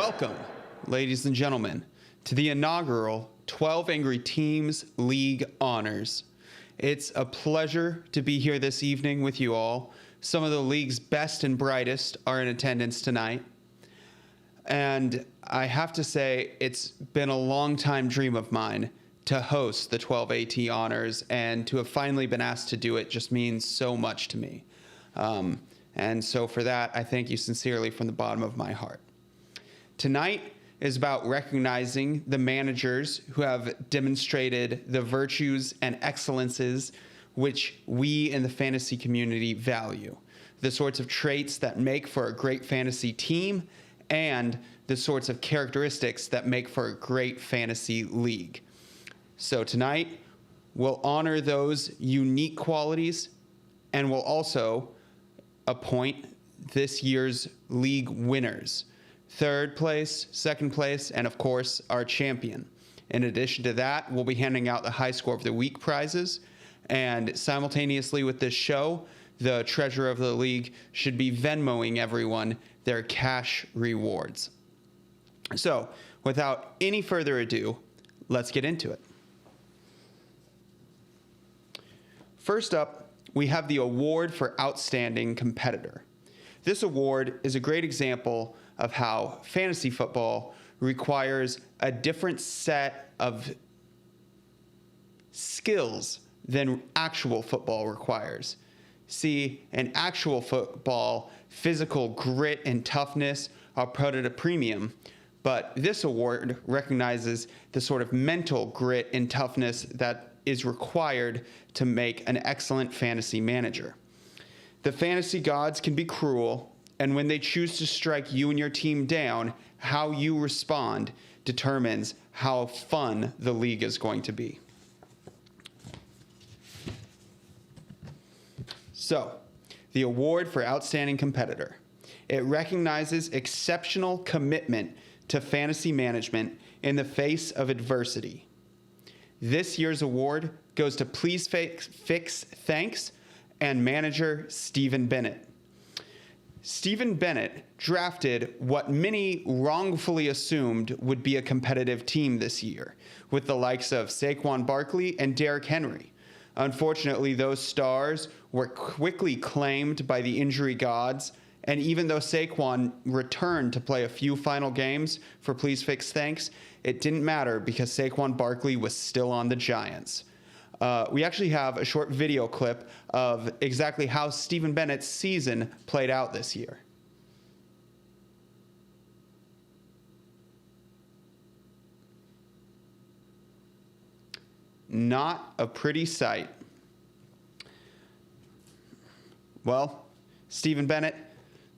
Welcome, ladies and gentlemen, to the inaugural 12 Angry Teams League Honors. It's a pleasure to be here this evening with you all. Some of the league's best and brightest are in attendance tonight. And I have to say, it's been a long-time dream of mine to host the 12 AT Honors, and to have finally been asked to do it just means so much to me. And so for that, I thank you sincerely from the bottom of my heart. Tonight is about recognizing the managers who have demonstrated the virtues and excellences which we in the fantasy community value, the sorts of traits that make for a great fantasy team, and the sorts of characteristics that make for a great fantasy league. So tonight, we'll honor those unique qualities, and we'll also appoint this year's league winners. Third place, second place, and of course, our champion. In addition to that, we'll be handing out the High Score of the Week prizes, and simultaneously with this show, the treasurer of the league should be Venmoing everyone their cash rewards. So, without any further ado, let's get into it. First up, we have the Award for Outstanding Competitor. This award is a great example of how fantasy football requires a different set of skills than actual football requires. See, in actual football, physical grit and toughness are put at a premium, but this award recognizes the sort of mental grit and toughness that is required to make an excellent fantasy manager. The fantasy gods can be cruel, and when they choose to strike you and your team down, how you respond determines how fun the league is going to be. So, the Award for Outstanding Competitor. It recognizes exceptional commitment to fantasy management in the face of adversity. This year's award goes to Please Fix Thanks and manager Stephen Bennett. Stephen Bennett drafted what many wrongfully assumed would be a competitive team this year, with the likes of Saquon Barkley and Derrick Henry. Unfortunately, those stars were quickly claimed by the injury gods, and even though Saquon returned to play a few final games for Please Fix Thanks, it didn't matter because Saquon Barkley was still on the Giants. We actually have a short video clip of exactly how Stephen Bennett's season played out this year. Not a pretty sight. Well, Stephen Bennett,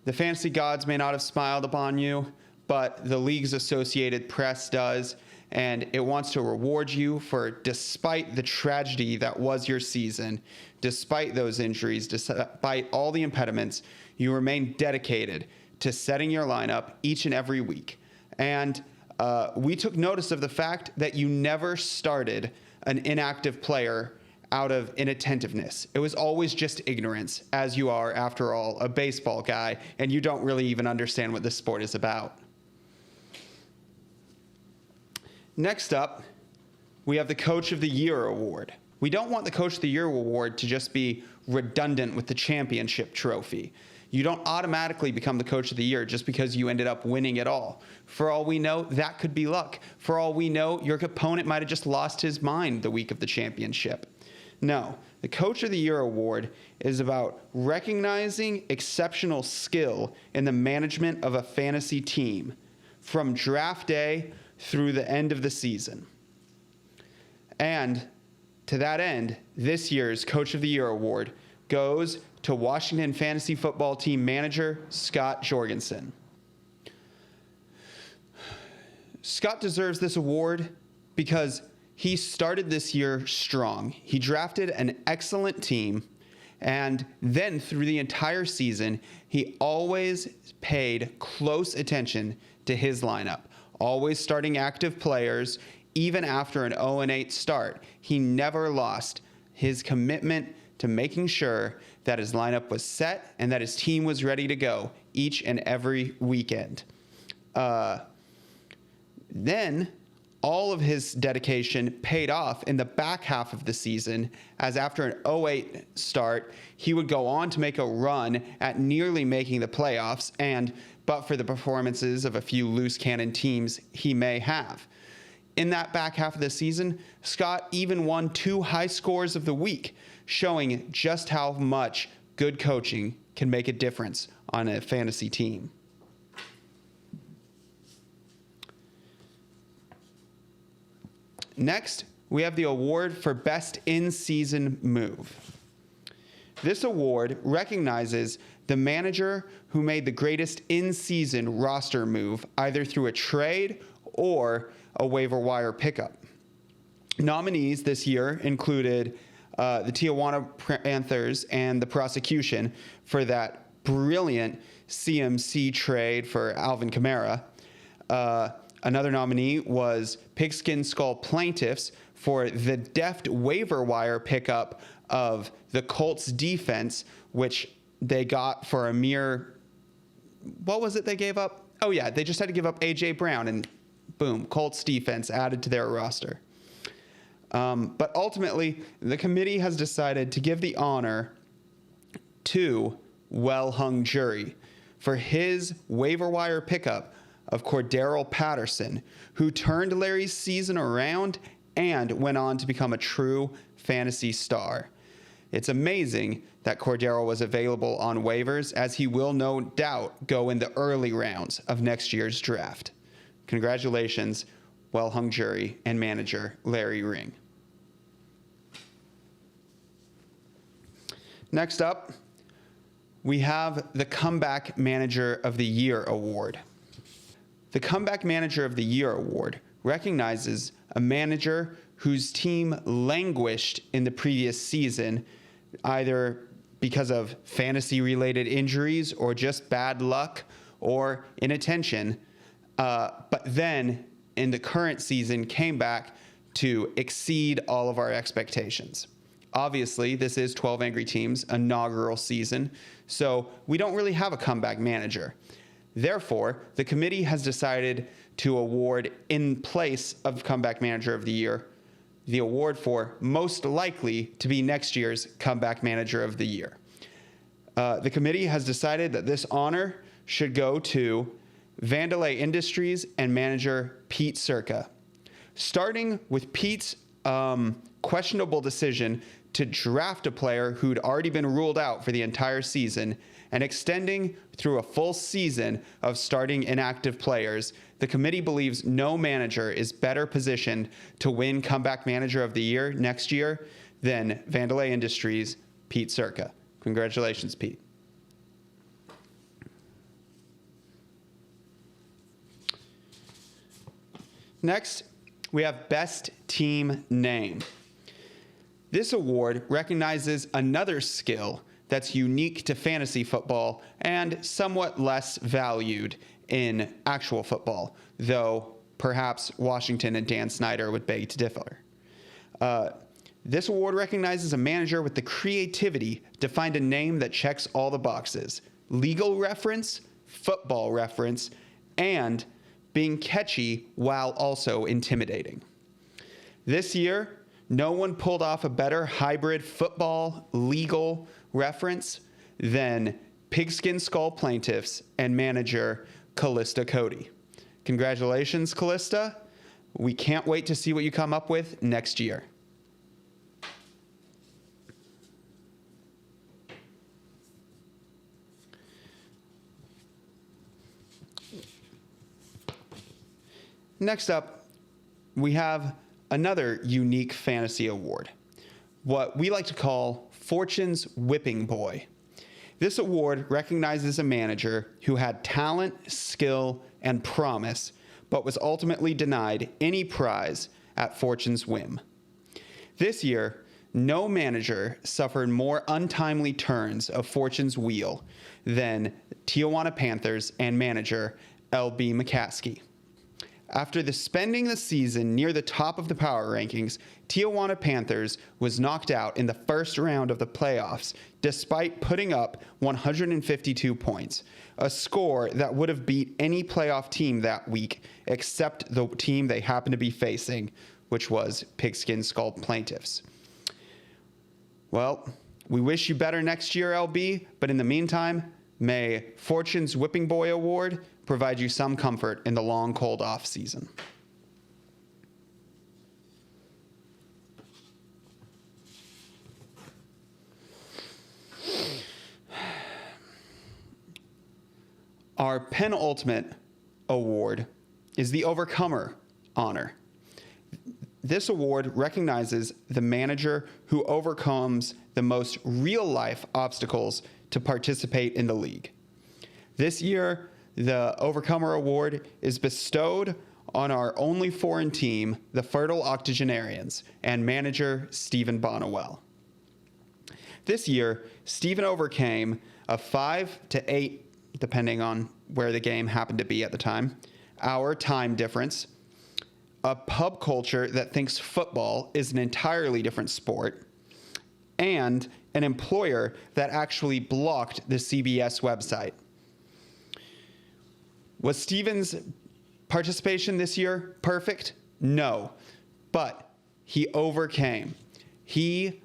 the fantasy gods may not have smiled upon you, but the league's Associated Press does, and it wants to reward you for, despite the tragedy that was your season, despite those injuries, despite all the impediments, you remain dedicated to setting your lineup each and every week. And we took notice of the fact that you never started an inactive player out of inattentiveness. It was always just ignorance, as you are, after all, a baseball guy, and you don't really even understand what this sport is about. Next up, we have the Coach of the Year Award. We don't want the Coach of the Year Award to just be redundant with the championship trophy. You don't automatically become the Coach of the Year just because you ended up winning it all. For all we know, that could be luck. For all we know, your opponent might have just lost his mind the week of the championship. No, the Coach of the Year Award is about recognizing exceptional skill in the management of a fantasy team from draft day through the end of the season. And to that end, this year's Coach of the Year Award goes to Washington Fantasy Football Team manager Scott Jorgensen. Scott deserves this award because he started this year strong. He drafted an excellent team, and then through the entire season, he always paid close attention to his lineup, always starting active players. Even after an 0-8 start, he never lost his commitment to making sure that his lineup was set and that his team was ready to go each and every weekend. Then all of his dedication paid off in the back half of the season, as after an 0-8 start, he would go on to make a run at nearly making the playoffs, and but for the performances of a few loose cannon teams he may have. In that back half of the season, Scott even won 2 high scores of the week, showing just how much good coaching can make a difference on a fantasy team. Next, we have the award for Best In-Season Move. This award recognizes the manager who made the greatest in-season roster move, either through a trade or a waiver wire pickup. Nominees this year included the Tijuana Panthers and the prosecution for that brilliant CMC trade for Alvin Kamara. Another nominee was Pigskin Skull Plaintiffs for the deft waiver wire pickup of the Colts defense, which they got for a mere, what was it they gave up? Oh yeah, they just had to give up A.J. Brown, and boom, Colts defense added to their roster. But ultimately, the committee has decided to give the honor to Well Hung Jury for his waiver wire pickup of Cordero Patterson, who turned Larry's season around and went on to become a true fantasy star. It's amazing that Cordero was available on waivers, as he will no doubt go in the early rounds of next year's draft. Congratulations, Well Hung Jury and manager Larry Ring. Next up, we have the Comeback Manager of the Year Award. The Comeback Manager of the Year Award recognizes a manager whose team languished in the previous season, either because of fantasy-related injuries or just bad luck or inattention, but then in the current season came back to exceed all of our expectations. Obviously, this is 12 Angry Teams' inaugural season, so we don't really have a comeback manager. Therefore, the committee has decided to award, in place of Comeback Manager of the Year, the award for most likely to be next year's Comeback Manager of the Year. The committee has decided that this honor should go to Vandalay Industries and manager Pete Circa. Starting with Pete's questionable decision to draft a player who'd already been ruled out for the entire season, and extending through a full season of starting inactive players, the committee believes no manager is better positioned to win Comeback Manager of the Year next year than Vandalay Industries' Pete Circa. Congratulations, Pete. Next, we have Best Team Name. This award recognizes another skill that's unique to fantasy football and somewhat less valued in actual football, though perhaps Washington and Dan Snyder would beg to differ. This award recognizes a manager with the creativity to find a name that checks all the boxes: legal reference, football reference, and being catchy while also intimidating. This year, no one pulled off a better hybrid football legal reference than Pigskin Skull Plaintiffs and manager Callista Cody. Congratulations, Callista. We can't wait to see what you come up with next year. Next up, we have another unique fantasy award, what we like to call Fortune's Whipping Boy. This award recognizes a manager who had talent, skill, and promise, but was ultimately denied any prize at Fortune's whim. This year, no manager suffered more untimely turns of Fortune's wheel than Tijuana Panthers and manager L.B. McCaskey. After spending the season near the top of the power rankings, Tijuana Panthers was knocked out in the first round of the playoffs despite putting up 152 points, a score that would have beat any playoff team that week except the team they happened to be facing, which was Pigskin Skull Plaintiffs. Well, we wish you better next year, LB, but in the meantime, may Fortune's Whipping Boy Award provide you some comfort in the long, cold off season. Our penultimate award is the Overcomer honor. This award recognizes the manager who overcomes the most real-life obstacles to participate in the league. This year, the Overcomer Award is bestowed on our only foreign team, the Fertile Octogenarians, and manager Stephen Bonnewell. This year, Stephen overcame a 5 to 8, depending on where the game happened to be at the time, hour time difference, a pub culture that thinks football is an entirely different sport, and an employer that actually blocked the CBS website. Was Stephen's participation this year perfect? No, but he overcame. He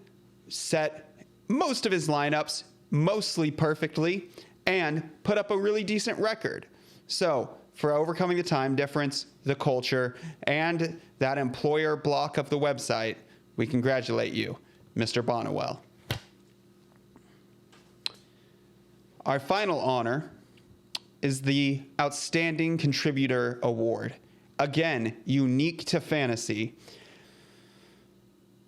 set most of his lineups mostly perfectly and put up a really decent record. So for overcoming the time difference, the culture, and that employer block of the website, we congratulate you, Mr. Bonnewell. Our final honor is the Outstanding Contributor Award. Again, unique to fantasy.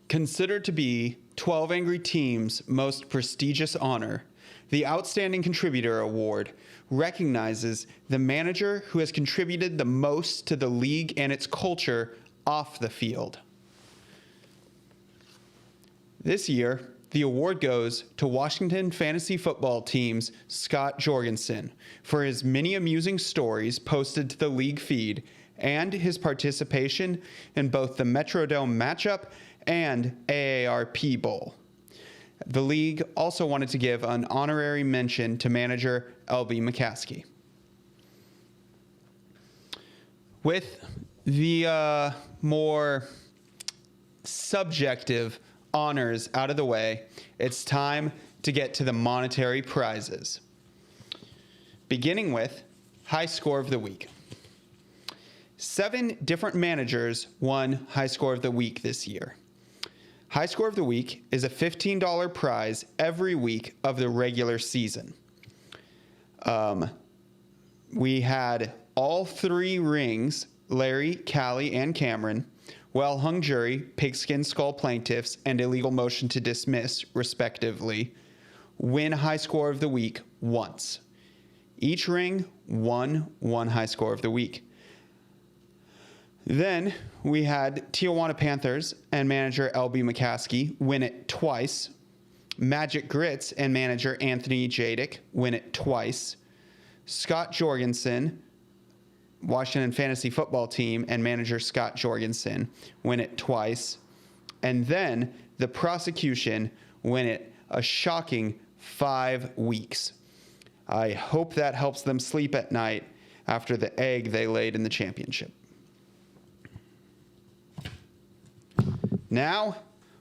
Considered to be 12 Angry Team's most prestigious honor, the Outstanding Contributor Award recognizes the manager who has contributed the most to the league and its culture off the field. This year, the award goes to Washington Fantasy Football Team's Scott Jorgensen for his many amusing stories posted to the league feed and his participation in both the Metrodome matchup and AARP Bowl. The league also wanted to give an honorary mention to manager LB McCaskey. With the more subjective honors out of the way, it's time to get to the monetary prizes. Beginning with High Score of the Week. 7 different managers won High Score of the Week this year. High Score of the Week is a $15 prize every week of the regular season. We had all 3 rings, Larry, Callie, and Cameron, Well Hung Jury, Pigskin Skull Plaintiffs, and Illegal Motion to Dismiss, respectively, win High Score of the Week once. Each ring won 1 High Score of the Week. Then we had Tijuana Panthers and manager LB McCaskey win it twice. Magic Grits and manager Anthony Jadick win it twice. Scott Jorgensen, Washington Fantasy Football Team, and manager Scott Jorgensen win it twice. And then the prosecution win it a shocking 5 weeks. I hope that helps them sleep at night after the egg they laid in the championship. Now,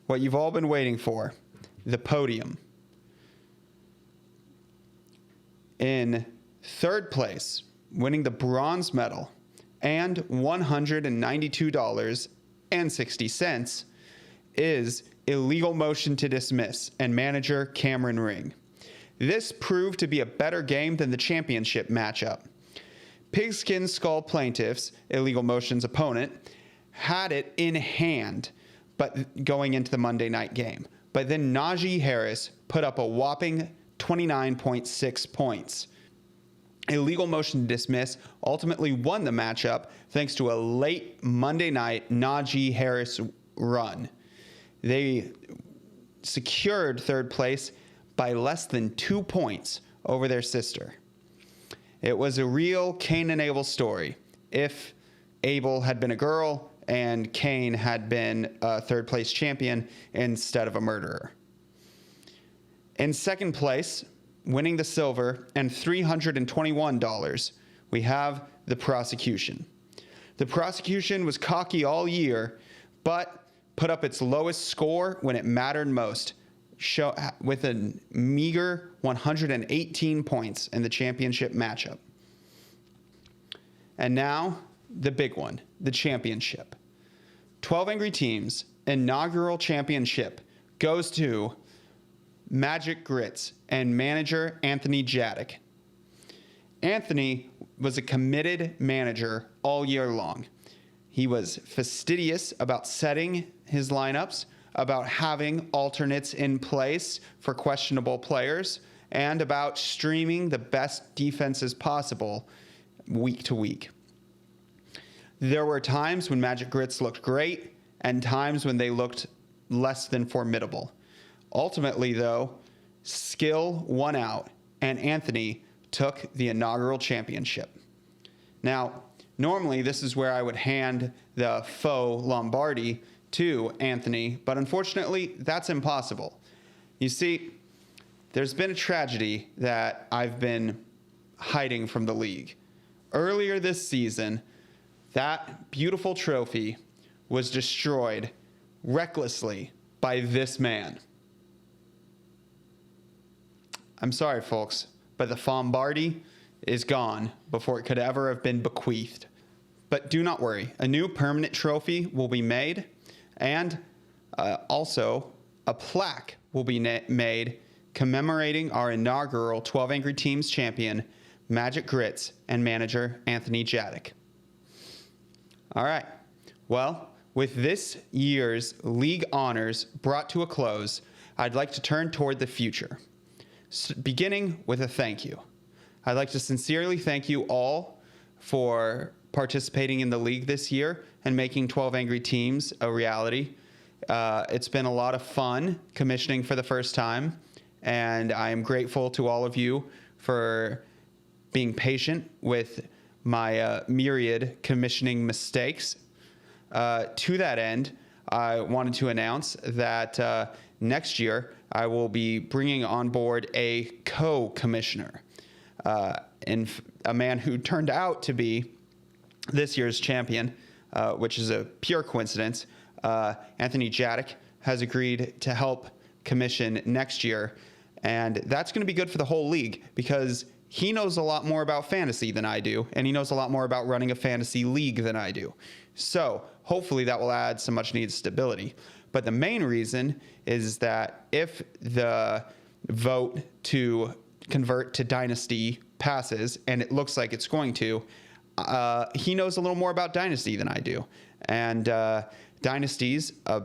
what you've all been waiting for, the podium. In 3rd place, winning the bronze medal and $192.60 is Illegal Motion to Dismiss and manager Cameron Ring. This proved to be a better game than the championship matchup. Pigskin Skull Plaintiffs, Illegal Motion's opponent, had it in hand but going into the Monday night game. But then Najee Harris put up a whopping 29.6 points. Illegal Motion to Dismiss ultimately won the matchup thanks to a late Monday night Najee Harris run. They secured 3rd place by less than 2 points over their sister. It was a real Cain and Abel story, if Abel had been a girl and Cain had been a third place champion instead of a murderer. In second place, winning the silver and $321, we have the prosecution. The prosecution was cocky all year, but put up its lowest score when it mattered most, with a meager 118 points in the championship matchup. And now, the big one, the championship. 12 Angry Teams inaugural championship goes to Magic Grits and manager Anthony Jadek. Anthony was a committed manager all year long. He was fastidious about setting his lineups, about having alternates in place for questionable players, and about streaming the best defenses possible week to week. There were times when Magic Grits looked great and times when they looked less than formidable. Ultimately, though, skill won out, and Anthony took the inaugural championship. Now, normally this is where I would hand the faux Lombardi to Anthony, but unfortunately, that's impossible. You see, there's been a tragedy that I've been hiding from the league. Earlier this season, that beautiful trophy was destroyed recklessly by this man. I'm sorry, folks, but the Lombardi is gone before it could ever have been bequeathed. But do not worry, a new permanent trophy will be made, and also a plaque will be made commemorating our inaugural 12 Angry Teams champion, Magic Grits, and manager Anthony Jadek. All right, well, with this year's league honors brought to a close, I'd like to turn toward the future, beginning with a thank you. I'd like to sincerely thank you all for participating in the league this year and making 12 Angry Teams a reality. It's been a lot of fun commissioning for the first time, and I am grateful to all of you for being patient with my myriad commissioning mistakes. To that end, I wanted to announce that next year I will be bringing on board a co-commissioner, and a man who turned out to be this year's champion, which is a pure coincidence. Anthony Jadek has agreed to help commission next year, and that's going to be good for the whole league because he knows a lot more about fantasy than I do, and he knows a lot more about running a fantasy league than I do. So hopefully that will add some much needed stability. But the main reason is that if the vote to convert to Dynasty passes, and it looks like it's going to, he knows a little more about Dynasty than I do. And Dynasty's a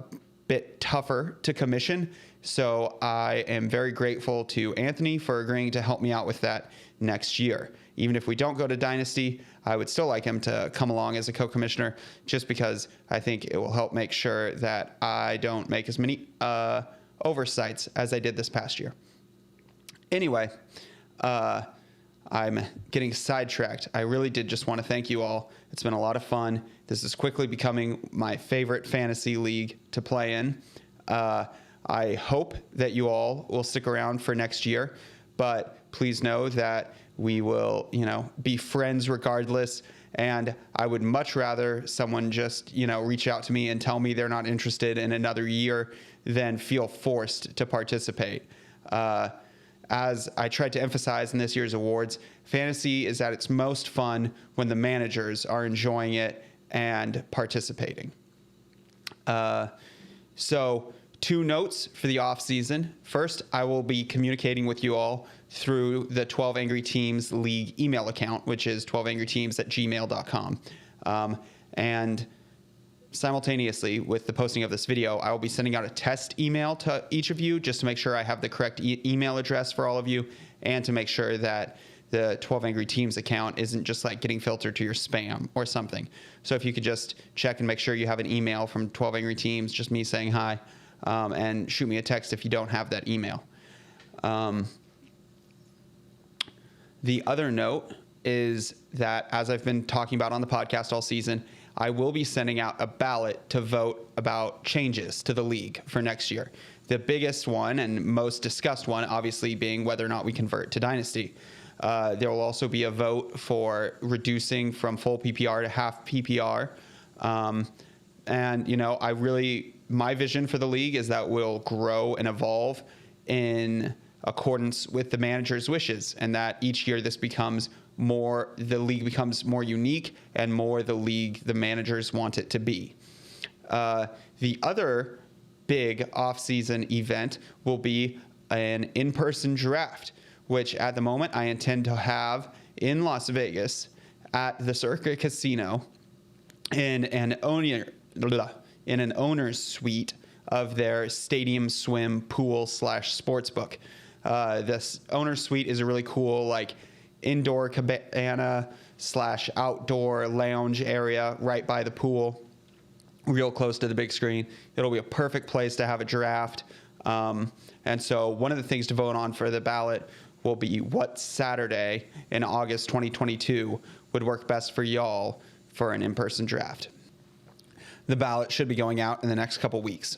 bit tougher to commission, so I am very grateful to Anthony for agreeing to help me out with that next year. Even if we don't go to Dynasty, I would still like him to come along as a co-commissioner just because I think it will help make sure that I don't make as many oversights as I did this past year. Anyway, I'm getting sidetracked. I really did just want to thank you all. It's been a lot of fun. This is quickly becoming my favorite fantasy league to play in. I hope that you all will stick around for next year, but please know that we will, be friends regardless. And I would much rather someone just, reach out to me and tell me they're not interested in another year than feel forced to participate. As I tried to emphasize in this year's awards, fantasy is at its most fun when the managers are enjoying it and participating. So 2 notes for the off season. First, I will be communicating with you all through the 12 Angry Teams League email account, which is 12angryteams@gmail.com. And simultaneously with the posting of this video, I will be sending out a test email to each of you just to make sure I have the correct email address for all of you and to make sure that the 12 Angry Teams account isn't just like getting filtered to your spam or something. So if you could just check and make sure you have an email from 12 Angry Teams, just me saying hi, and shoot me a text if you don't have that email. The other note is that, as I've been talking about on the podcast all season, I will be sending out a ballot to vote about changes to the league for next year. The biggest one and most discussed one, obviously, being whether or not we convert to Dynasty. There will also be a vote for reducing from full PPR to half PPR. And, you know, my vision for the league is that we'll grow and evolve in accordance with the manager's wishes, and that each year the league becomes more unique and more the managers want it to be. The other big off-season event will be an in-person draft, which at the moment I intend to have in Las Vegas at the Circa Casino in an owner's suite of their stadium swim pool / sportsbook. This owner's suite is a really cool, like, indoor cabana / outdoor lounge area right by the pool, real close to the big screen. It'll be a perfect place to have a draft. And so one of the things to vote on for the ballot will be what Saturday in August 2022 would work best for y'all for an in-person draft. The ballot should be going out in the next couple weeks.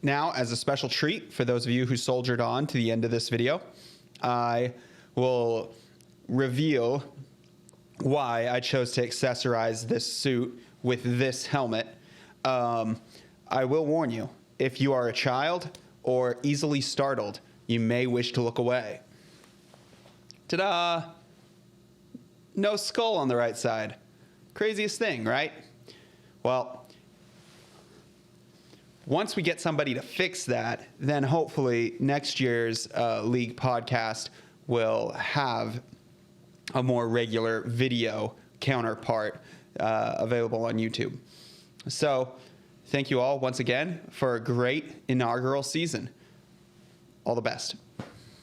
Now, as a special treat for those of you who soldiered on to the end of this video, I will reveal why I chose to accessorize this suit with this helmet. I will warn you, if you are a child or easily startled, you may wish to look away. Ta-da! No skull on the right side. Craziest thing, right? Well, once we get somebody to fix that, then hopefully next year's league podcast will have a more regular video counterpart available on YouTube. So thank you all once again for a great inaugural season. All the best.